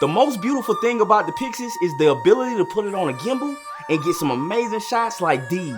The most beautiful thing about the Pyxis is the ability to put it on a gimbal and get some amazing shots like these.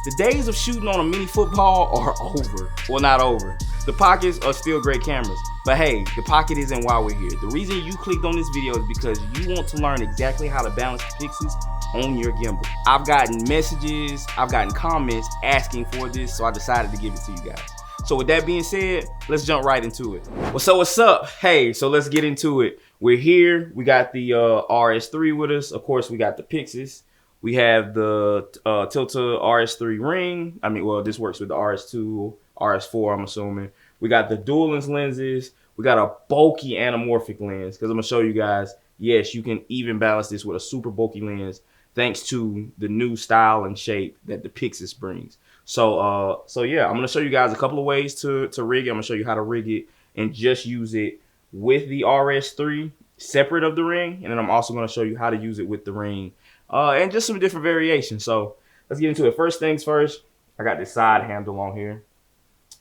The days of shooting on a mini football are over. Well, not over. The Pockets are still great cameras. But hey, the Pocket isn't why we're here. The reason you clicked on this video is because you want to learn exactly how to balance the Pyxis on your gimbal. I've gotten messages, I've gotten comments asking for this, so I decided to give it to you guys. So with that being said, let's jump right into it. Well, so what's up? Hey, so let's get into it. We're here. We got the RS3 with us. Of course, we got the Pyxis. We have the Tilta RS3 ring. I mean, well, this works with the RS2, RS4, I'm assuming. We got the dual lens lenses. We got a bulky anamorphic lens, because I'm going to show you guys, yes, you can even balance this with a super bulky lens thanks to the new style and shape that the Pyxis brings. So yeah, I'm gonna show you guys a couple of ways to rig it. I'm gonna show you how to rig it and just use it with the RS3 separate of the ring, and then I'm also gonna show you how to use it with the ring and just some different variations. So let's get into it. First things first, I got this side handle on here.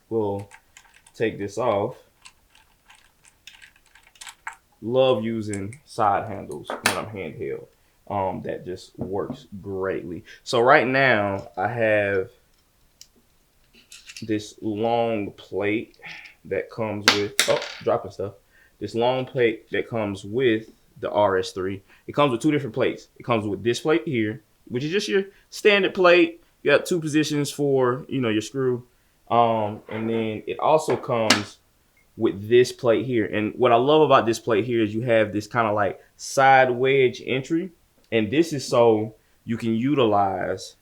We'll take this off. Love using side handles when I'm handheld. That just works greatly. So right now I have this long plate that comes with, oh, dropping stuff. This long plate that comes with the RS3. It comes with two different plates. It comes with this plate here, which is just your standard plate. You got two positions for, you know, your screw. And then it also comes with this plate here. And what I love about this plate here is you have this kind of like side wedge entry. And this is so you can utilize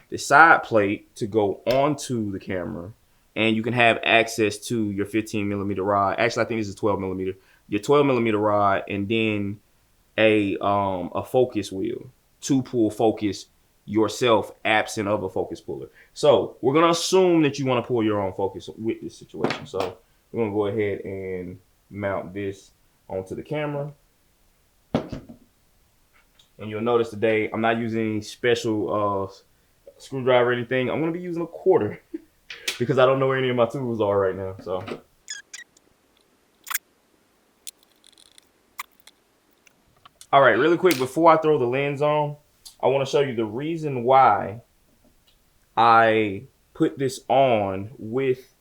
the side plate to go onto the camera, and you can have access to your 15mm rod. Actually, I think this is 12mm. Your 12mm rod, and then a focus wheel to pull focus yourself, absent of a focus puller. So we're gonna assume that you want to pull your own focus with this situation. So we're gonna go ahead and mount this onto the camera. And you'll notice today I'm not using any special screwdriver or anything. I'm gonna be using a quarter because I don't know where any of my tools are right now. So all right, really quick before I throw the lens on, I want to show you the reason why I put this on with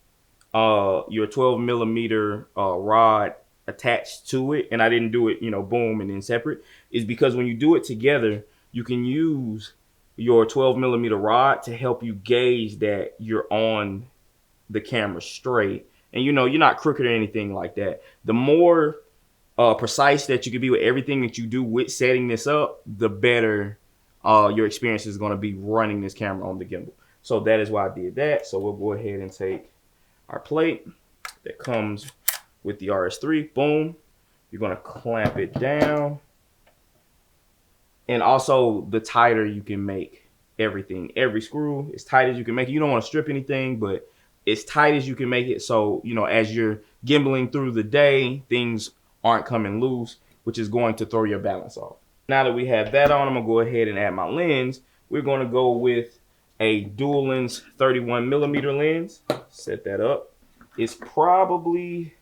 your 12mm rod attached to it, and I didn't do it, you know, boom and then separate, is because when you do it together, you can use your 12mm rod to help you gauge that you're on the camera straight, and you know, you're not crooked or anything like that. The more precise that you can be with everything that you do with setting this up, the better your experience is going to be running this camera on the gimbal. So that is why I did that. So we'll go ahead and take our plate that comes with the RS3. Boom. You're going to clamp it down. And also, the tighter you can make everything, every screw, as tight as you can make it. You don't want to strip anything, but as tight as you can make it, so, you know, as you're gimbaling through the day, things aren't coming loose, which is going to throw your balance off. Now that we have that on, I'm going to go ahead and add my lens. We're going to go with a dual lens 31mm lens. Set that up. It's probably,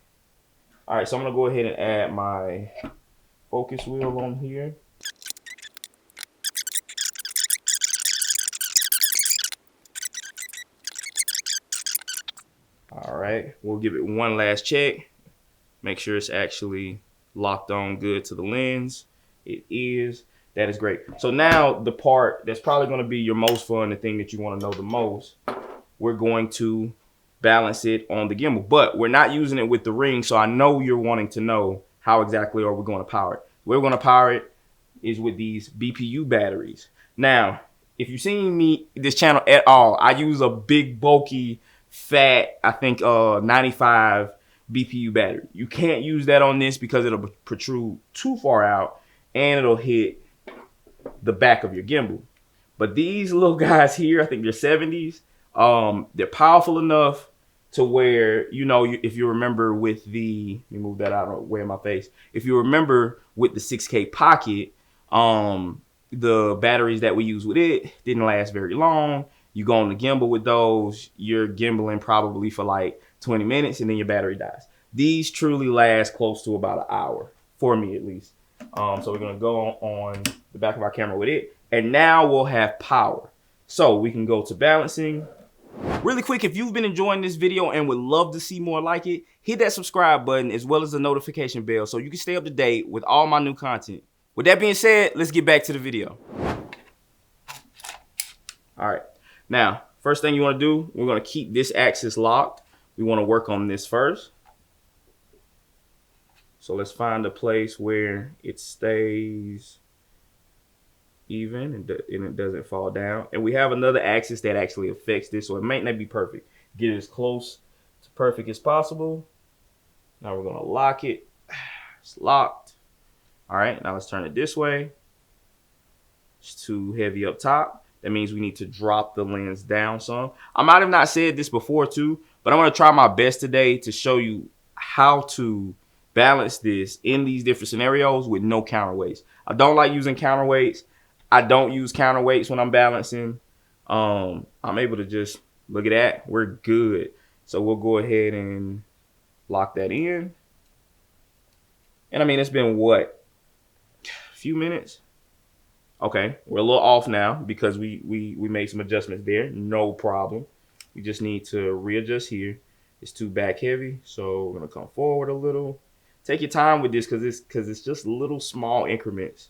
all right, so I'm going to go ahead and add my focus wheel on here. All right, we'll give it one last check. Make sure it's actually locked on good to the lens. It is. That is great. So now the part that's probably going to be your most fun, the thing that you want to know the most, we're going to balance it on the gimbal. But we're not using it with the ring, so I know you're wanting to know how exactly are we going to power it. We're going to power it is with these BPU batteries. Now, if you've seen this channel at all, I use a big, bulky, fat, I think 95 BPU battery. You can't use that on this because it'll protrude too far out and it'll hit the back of your gimbal. But these little guys here, I think they're 70s. They're powerful enough to where, you know, if you remember with the, let me move that out of the way of my face. If you remember with the 6K Pocket, the batteries that we use with it didn't last very long. You go on the gimbal with those, you're gimbaling probably for like 20 minutes and then your battery dies. These truly last close to about an hour, for me at least. So we're gonna go on the back of our camera with it. And now we'll have power. So we can go to balancing. Really quick, if you've been enjoying this video and would love to see more like it, hit that subscribe button as well as the notification bell so you can stay up to date with all my new content. With that being said, let's get back to the video. All right, now, first thing you wanna do, we're gonna keep this axis locked. We wanna work on this first. So let's find a place where it stays even and it doesn't fall down. And we have another axis that actually affects this, so it might not be perfect. Get it as close to perfect as possible. Now we're gonna lock it. It's locked. All right, now let's turn it this way. It's too heavy up top. That means we need to drop the lens down some. I might have not said this before too, but I'm gonna try my best today to show you how to balance this in these different scenarios with no counterweights. I don't like using counterweights. I don't use counterweights when I'm balancing. I'm able to just, look at that, we're good. So we'll go ahead and lock that in. And I mean, it's been what, a few minutes? Okay, we're a little off now because we made some adjustments there, no problem. We just need to readjust here. It's too back heavy, so we're gonna come forward a little. Take your time with this because it's just little small increments.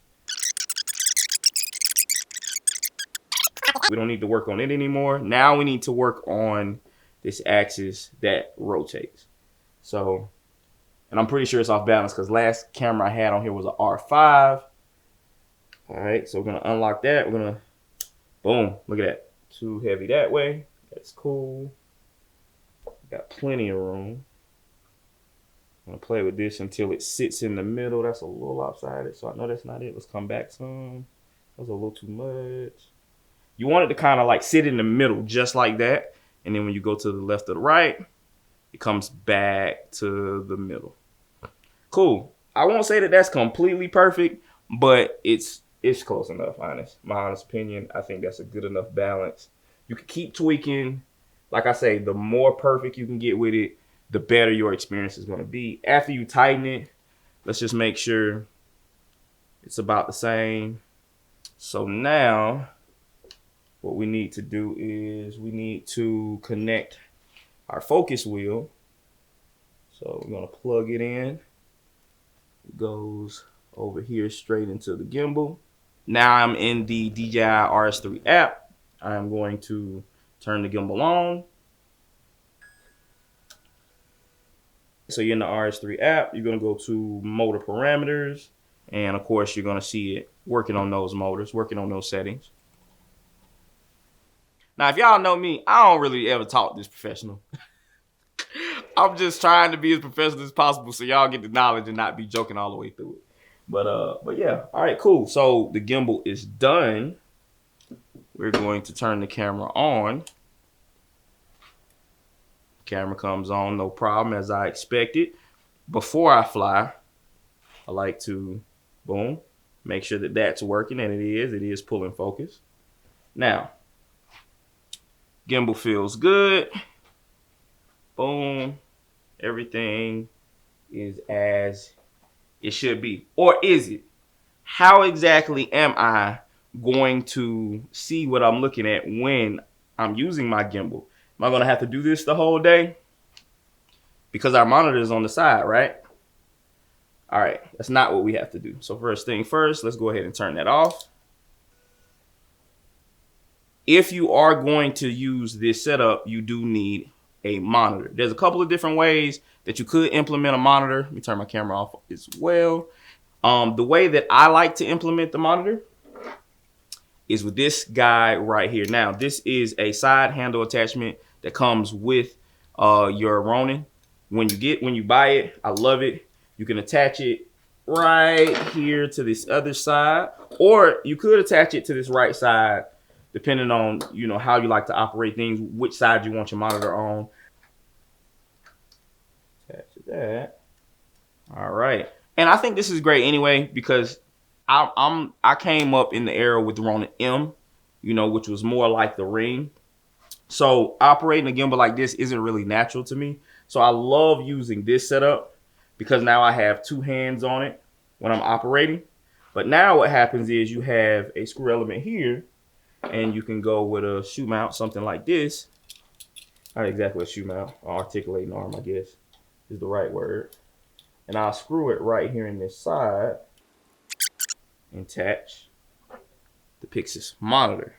We don't need to work on it anymore. Now we need to work on this axis that rotates. So, and I'm pretty sure it's off balance because last camera I had on here was an R5. All right, so we're gonna unlock that. We're gonna, boom, look at that. Too heavy that way. That's cool. Got plenty of room. I'm gonna play with this until it sits in the middle. That's a little lopsided, so I know that's not it. Let's come back some. That was a little too much. You want it to kind of like sit in the middle, just like that. And then when you go to the left or the right, it comes back to the middle. Cool. I won't say that that's completely perfect, but it's close enough, my honest opinion. I think that's a good enough balance. You can keep tweaking. Like I say, the more perfect you can get with it, the better your experience is going to be. After you tighten it, let's just make sure it's about the same. So now what we need to do is we need to connect our focus wheel. So we're going to plug it in. It goes over here straight into the gimbal. Now I'm in the DJI RS3 app. I'm going to turn the gimbal on. So you're in the RS3 app, you're gonna go to motor parameters, and of course you're gonna see it working on those motors, working on those settings. Now, if y'all know me, I don't really ever talk this professional. I'm just trying to be as professional as possible so y'all get the knowledge and not be joking all the way through it. But yeah, all right, cool. So the gimbal is done. We're going to turn the camera on. Camera comes on, no problem, as I expected. Before I fly, I like to, boom, make sure that that's working, and it is pulling focus. Now, gimbal feels good. Boom, everything is as it should be. Or is it? How exactly am I going to see what I'm looking at when I'm using my gimbal? Am I going to have to do this the whole day? Because our monitor is on the side, right? All right, that's not what we have to do. So first thing first, let's go ahead and turn that off. If you are going to use this setup, you do need a monitor. There's a couple of different ways that you could implement a monitor. Let me turn my camera off as well. The way that I like to implement the monitor is with this guy right here. Now, this is a side handle attachment that comes with your Ronin. When you buy it, I love it. You can attach it right here to this other side, or you could attach it to this right side, depending on how you like to operate things, which side you want your monitor on. Attach that. All right, and I think this is great anyway because I came up in the era with the Ronin M, which was more like the Ring. So operating a gimbal like this isn't really natural to me. So I love using this setup because now I have two hands on it when I'm operating. But now what happens is you have a screw element here, and you can go with a shoe mount, something like this. Not exactly a shoe mount, articulating arm, I guess is the right word. And I'll screw it right here in this side and attach the Pyxis monitor.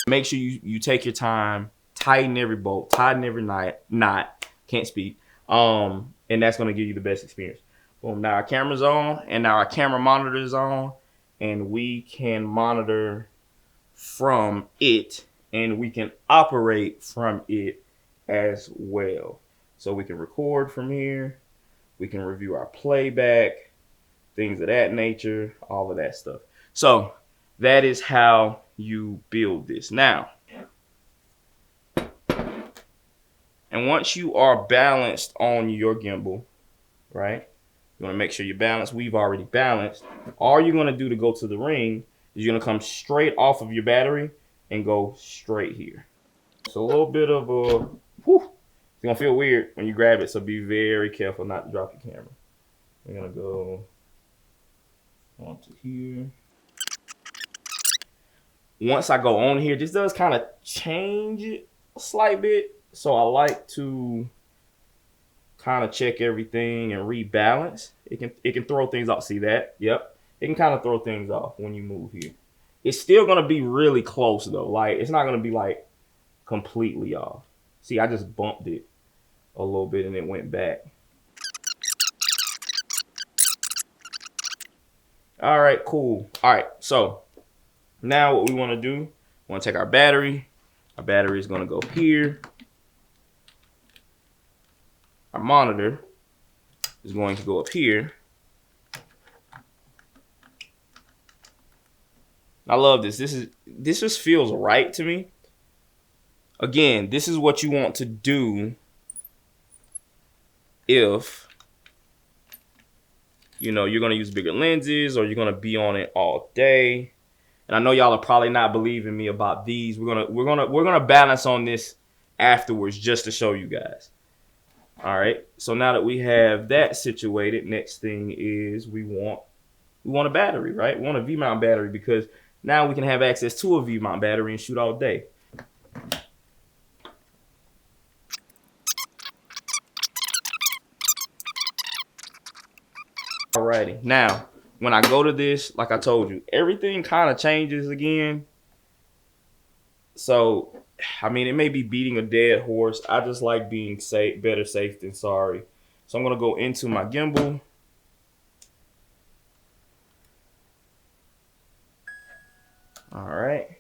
Make sure you take your time, tighten every bolt, tighten every knot, can't speak, and that's gonna give you the best experience. Boom, now our camera's on, and now our camera monitor is on, and we can monitor from it, and we can operate from it as well. So we can record from here, we can review our playback, things of that nature, all of that stuff. So that is how you build this. Now, and once you are balanced on your gimbal, right? You want to make sure you're balanced. We've already balanced. All you're going to do to go to the ring is you're going to come straight off of your battery and go straight here. So a little bit of a, whew, it's going to feel weird when you grab it, so be very careful not to drop your camera. We're going to go onto here. Once I go on here, this does kind of change it a slight bit. So I like to kind of check everything and rebalance. It can throw things off. See that? Yep. It can kind of throw things off when you move here. It's still going to be really close though. Like, it's not going to be like completely off. See, I just bumped it a little bit and it went back. All right, cool. All right, so now what we want to do, we want to take our battery. Our battery is going to go here. Our monitor is going to go up here. I love this. This just feels right to me. Again, this is what you want to do if you know you're going to use bigger lenses or you're going to be on it all day. And I know y'all are probably not believing me about these. We're gonna balance on this afterwards just to show you guys. All right. So now that we have that situated, next thing is we want a battery, right? We want a V-mount battery because now we can have access to a V-mount battery and shoot all day. Alrighty. Now, when I go to this, like I told you, everything kind of changes again. So, I mean, it may be beating a dead horse. I just like being safe, better safe than sorry. So I'm going to go into my gimbal. All right.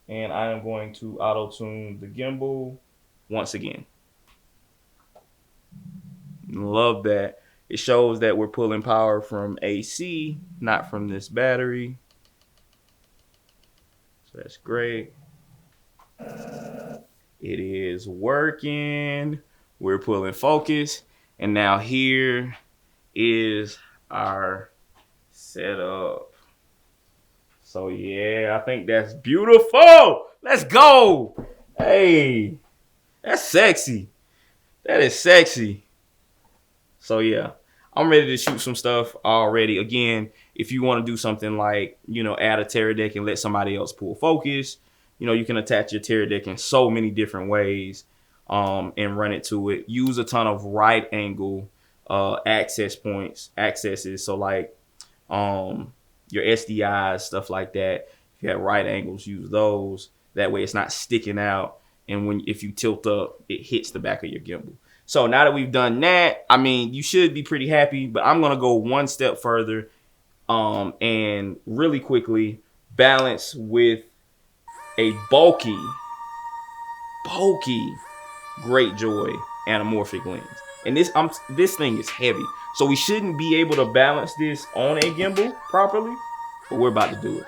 And I am going to auto-tune the gimbal once again. Love that. It shows that we're pulling power from AC, not from this battery. So that's great. It is working. We're pulling focus. And now here is our setup. So yeah, I think that's beautiful. Let's go. Hey, that's sexy. That is sexy. So yeah, I'm ready to shoot some stuff already. Again, if you want to do something like, you know, add a terror deck and let somebody else pull focus, you know, you can attach your terror deck in so many different ways and run it to it. Use a ton of right angle accesses. So like your SDIs, stuff like that. If you have right angles, use those. That way it's not sticking out. And if you tilt up, it hits the back of your gimbal. So now that we've done that, I mean, you should be pretty happy, but I'm going to go one step further and really quickly balance with a bulky Greyjoy anamorphic lens. And this thing is heavy. So we shouldn't be able to balance this on a gimbal properly, but we're about to do it.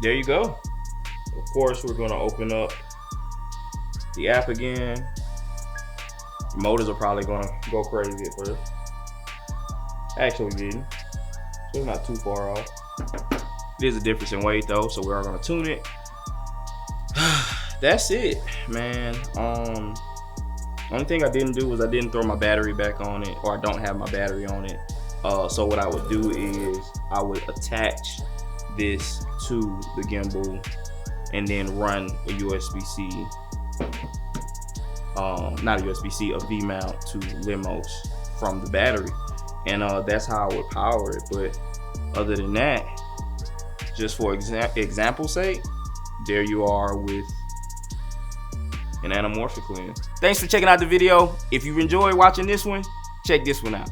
there you go. Of course, we're gonna open up the app again. The motors are probably gonna go crazy at first. Actually didn't. So it's not too far off. It is a difference in weight though, so we are gonna tune it. That's it, man. Only thing I didn't do was I didn't throw my battery back on it, or I don't have my battery on it. So what I would do is I would attach this to the gimbal and then run a USB-C, not a USB-C, a V-mount to Limos from the battery. And that's how I would power it. But other than that, just for example's sake, there you are with an anamorphic lens. Thanks for checking out the video. If you enjoyed watching this one, check this one out.